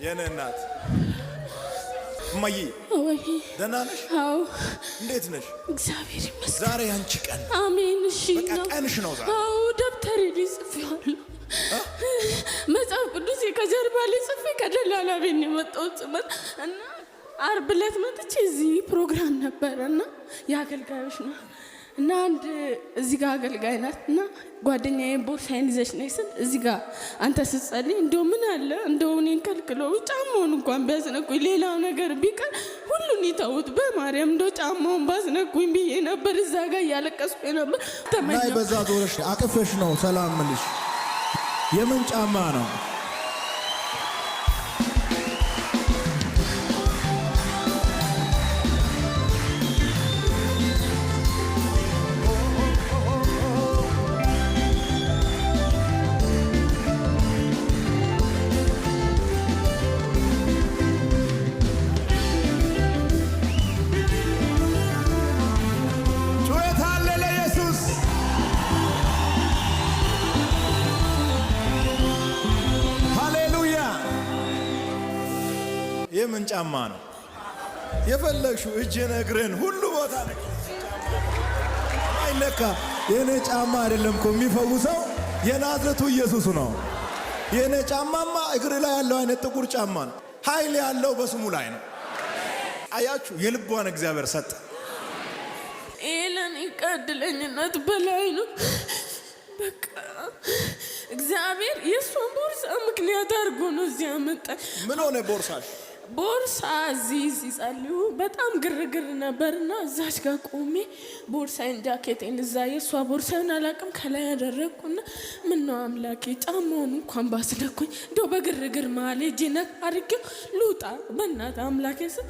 የኔ እናት እማዬ ደህና ነሽ? አዎ። እንዴት ነሽ? እግዚአብሔር ይመስገን። ዛሬ አንቺ ቀን። አሜን። እሺ በቃ ቀንሽ ነው ዛሬ። አዎ ደብተሬ ላይ ጽፌዋለሁ። መጽሐፍ ቅዱስ ከጀርባ ላይ ጽፌ ከደላላ ቤት ነው የመጣሁት እና ዓርብ ዕለት መጥቼ እዚህ ፕሮግራም ነበረና የአገልጋዮች ነው እና አንድ እዚህ ጋር አገልጋይ ናት እና ጓደኛዬ ቦርሳዬን ይዘሽ ነይ ስል እዚህ ጋር አንተ ስትጸልይ እንደው ምን አለ እንደው እኔን ከልክለው ጫማውን እንኳን ቢያስነኩኝ ሌላው ነገር ቢቀር ሁሉን ይተውት በማርያም እንደው ጫማውን ባስነኩኝ ብዬ ነበር። እዛ ጋር እያለቀስኩ ነበር። ላይ በዛ ዞረሽ አቅፈሽ ነው ሰላም ምልሽ። የምን ጫማ ነው? የምን ጫማ ነው? የፈለግሽው እጅን እግርን ሁሉ ቦታ ነው አይለካ። የኔ ጫማ አይደለም እኮ የሚፈውሰው የናዝሬቱ ኢየሱስ ነው። የኔ ጫማማ እግር ላይ ያለው አይነት ጥቁር ጫማ ነው። ኃይል ያለው በስሙ ላይ ነው። አያችሁ፣ የልቧን እግዚአብሔር ሰጠ። ኤለን ይቀድለኝነት በላይ ነው። በቃ እግዚአብሔር የሷን ቦርሳ ምክንያት አድርጎ ነው እዚህ ያመጣኝ። ምን ሆነ ቦርሳሽ? ቦርሳ እዚህ ሲጸልዩ በጣም ግርግር ነበርና እዛች ጋር ቆሜ ቦርሳዬን ጃኬቴን እዛ የሷ ቦርሳዬን አላቅም ከላይ ያደረግኩና ምን ነው አምላኬ ጫማውን እንኳን ባስነኩኝ እንደው በግርግር መሀል እጄን አድርጌው ልውጣ በእናትህ አምላኬ ስል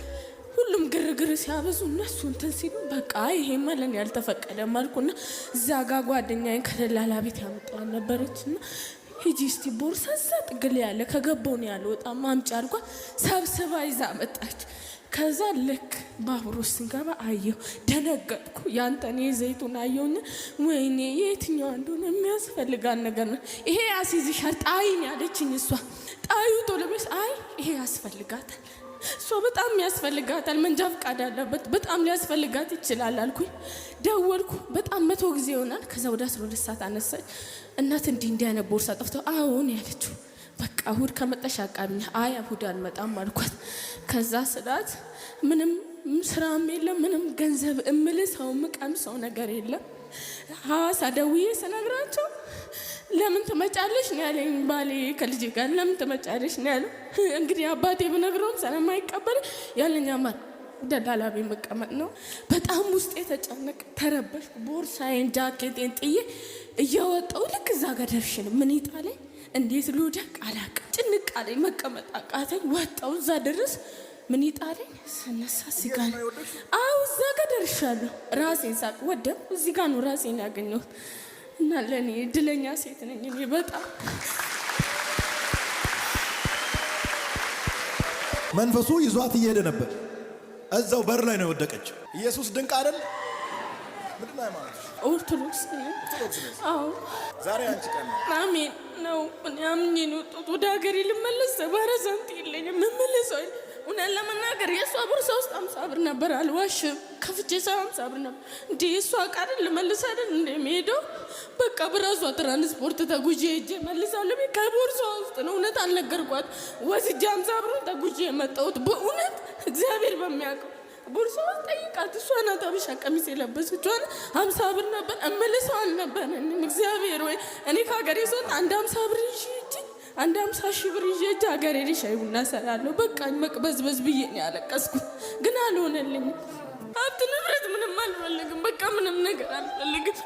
ሁሉም ግርግር ሲያበዙ እነሱ እንትን ሲሉ በቃ ይሄማ ለኔ ያልተፈቀደም አልኩና እዛ ጋር ጓደኛዬን ከደላላ ቤት ያመጣዋል ነበረችና ሂጂ እስቲ ቦርሳ እዛ ጥግል ያለ ከገባው ነው ያልወጣም አምጪ አልኳት። ሰብስባ ይዛ መጣች። ከዛ ልክ ባቡር ውስጥ ስንገባ አየሁ፣ ደነገጥኩ። ያንተኔ ዘይቱን አየሁና ወይኔ የትኛው እንደሆነ የሚያስፈልጋን ነገር ነው ይሄ ያስይዝሻል ጣይኝ ያለችኝ እሷ። ጣዩ ቶሎበስ አይ ይሄ ያስፈልጋታል እሷ በጣም ያስፈልጋታል፣ መንጃ ፈቃድ አለበት በጣም ሊያስፈልጋት ይችላል አልኩኝ። ደወልኩ። በጣም 100 ጊዜ ይሆናል። ከዛ ወደ 12 ሰዓት አነሳች። እናት እንዲህ አይነት ቦርሳ ጠፍቶ አሁን ያለችው በቃ እሑድ ከመጣሽ አቃቢኝ። አይ እሑድ አልመጣም አልኳት። ከዛ ስላት ምንም ስራም የለም ምንም ገንዘብ እምልሰው ምቀምሰው ነገር የለም። ሐዋሳ ደውዬ ስነግራቸው ለምን ትመጫለሽ ነው ያለኝ ባሌ ከልጅ ጋር ለምን ትመጫለሽ ነው ያለው። እንግዲህ አባቴ ብነግረውም ስለማይቀበል ያለኝ አማር ደላላ ቤት መቀመጥ ነው። በጣም ውስጤ ተጨነቀ፣ ተረበሽኩ። ቦርሳዬን ጃኬቴን ጥዬ እያወጣሁ ልክ እዛ ጋር ደርሼ ነው ምን ይጣለኝ እንዴት ልውደቅ አላውቅም። ጭንቅ አለኝ፣ መቀመጥ አቃተኝ። ወጣሁ እዛ ድረስ ምን ይጣለኝ ስነሳ እዚህ ጋር አው እዛ ጋር ደርሻለሁ። ራሴን ሳቅ ወደም እዚህ ጋር ነው ራሴን ያገኘሁት። እና ለኔ እድለኛ ሴት ነኝ እኔ በጣም። መንፈሱ ይዟት እየሄደ ነበር። እዛው በር ላይ ነው የወደቀችው። ኢየሱስ ድንቅ አይደል? ምንድን ነው ማለት? ኦርቶዶክስ ነኝ። አዎ ዛሬ አንቺ ቀን ነው። አሜን ነው። እኔ አምኜ ነው ወደ ሀገሬ ልመለስ። ባረዛንት የለኝም የምመለሰው። እውነት ለመናገር የእሷ ቦርሳ ውስጥ 50 ብር ነበር፣ አልዋሽም። ከፍቼ 50 ብር ነበር። እንዴ እሷ ቃል ልመልስ አይደል እንደሚሄደው በቃ በራሷ ትራንስፖርት ተጉዤ ሄጄ መልሳለሁ። ከቦርሳ ውስጥ ነው እውነት አልነገርኳት። ወስጄ 50 ብሩን ተጉዤ የመጣሁት በእውነት እግዚአብሔር በሚያውቀው ቦርሳ ውስጥ ጠይቃት። እሷ ናት አበሻ ቀሚስ የለበሰችው። 50 ብር ነበር እመልሰው አልነበረንም። እግዚአብሔር ወይ እኔ ከሀገሬ ስወጣ አንድ 50 ብር ይዤ አንድ 50 ሺህ ብር ይዤ ሀገሬ ላይ ሻይ ቡና እሰራለሁ። በቃ መቅበዝበዝ ብዬ ነው ያለቀስኩት፣ ግን አልሆነልኝም። ሀብት ንብረት ምንም አልፈልግም። በቃ ምንም ነገር አልፈልግም።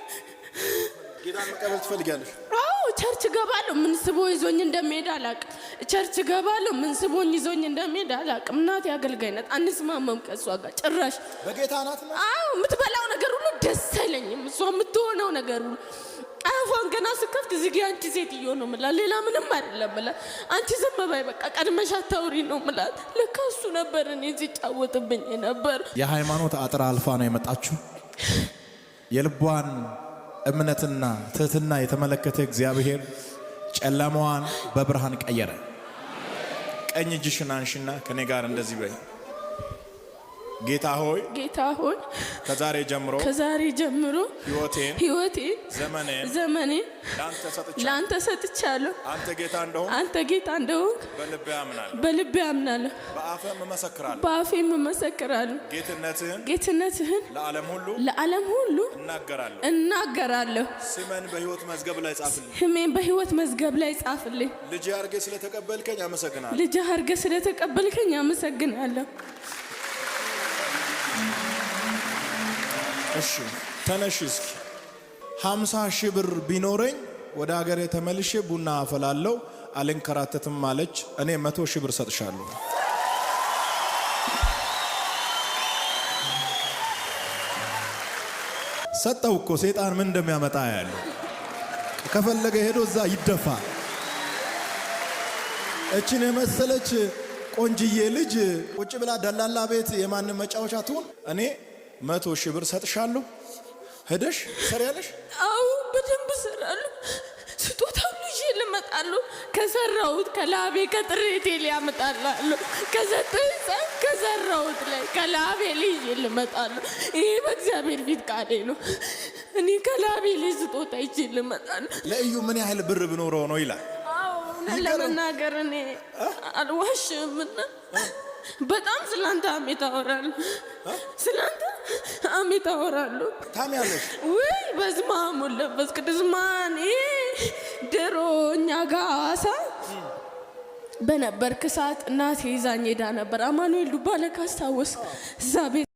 ጌታን መቀበል ትፈልጊያለሽ? አዎ ቸርች ገባለሁ። ምን ስቦ ይዞኝ እንደሚሄድ አላውቅም። ቸርች ገባለሁ። ምን ስቦኝ ይዞኝ እንደሚሄድ አላውቅም። እናቴ አገልጋይ ናት፣ አንስማማም ከእሷ ጋር ጭራሽ። በጌታ ናት። አዎ የምትበላው ነገር ሁሉ ደስ አይለኝም። እሷ የምትሆነው ነገር ሁሉ አፏን ገና ስከፍት እዚህ ጋር አንቺ ሴትዮ ነው የምላት፣ ሌላ ምንም አይደለም የምላት። አንቺ ዝም በይ በቃ ቀድመሽ አታውሪ ነው የምላት። ለካ እሱ ነበር እኔ ሲጫወትብኝ ነበር። የሃይማኖት አጥር አልፋ ነው የመጣችው። የልቧን እምነትና ትህትና የተመለከተ እግዚአብሔር ጨለማዋን በብርሃን ቀየረ። ቀኝ እጅሽን አንሽና ከኔ ጋር እንደዚህ በይ። ጌታ ሆይ ከዛሬ ጀምሮ ሕይወቴን ዘመኔን ላንተ ሰጥቻለሁ። አንተ ጌታ እንደሆንክ በልቤ አምናለሁ። በአፌም እመሰክራለሁ። ጌትነትህን ለዓለም ሁሉ እናገራለሁ። ስሜን በሕይወት መዝገብ ላይ ጻፍልኝ። ልጅ አድርገህ ስለተቀበልከኝ አመሰግናለሁ። እሺ ተነሽ እስኪ 50,000 ብር ቢኖረኝ ወደ ሀገሬ ተመልሼ ቡና አፈላለሁ አልንከራተትም አለች። እኔ 100,000 ብር ሰጥሻለሁ። ሰጠው እኮ ሰይጣን ምን እንደሚያመጣ ያለው ከፈለገ ሄዶ እዛ ይደፋ። እቺን የመሰለች ቆንጅዬ ልጅ ቁጭ ብላ ደላላ ቤት የማንም መጫወቻ ትሁን። እኔ 100,000 ብር ሰጥሻለሁ። ሄደሽ ሰሪያለሽ? አው በደንብ ሰራለሁ። ስጦታው ልጅ ልመጣለሁ። ከሰራውት ከላቤ ከጥሬቴ ሊያመጣላለሁ። ከሰራውት ላይ ከላቤ ልጅ ልመጣለሁ። ይሄ በእግዚአብሔር ፊት ቃሌ ነው። እኔ ከላቤ ልጅ ስጦታ ይዤ ልመጣለሁ። ለእዩ ምን ያህል ብር ብኖረው ነው ይላል? አው ለመናገር እኔ አልዋሽምና በጣም ስላንተ አሜት አወራለሁ። ስላንተ አሜት አወራለሁ። ታሚያለሽ ወይ? በስመ አብ ወወልድ ወመንፈስ ቅዱስ። ማን ድሮ እኛ ጋር ሐዋሳ በነበርክ ሰዓት እናቴ ይዛኝ ሄዳ ነበር። አማኑኤል ዱባለ ካስታወስ እዛ ቤት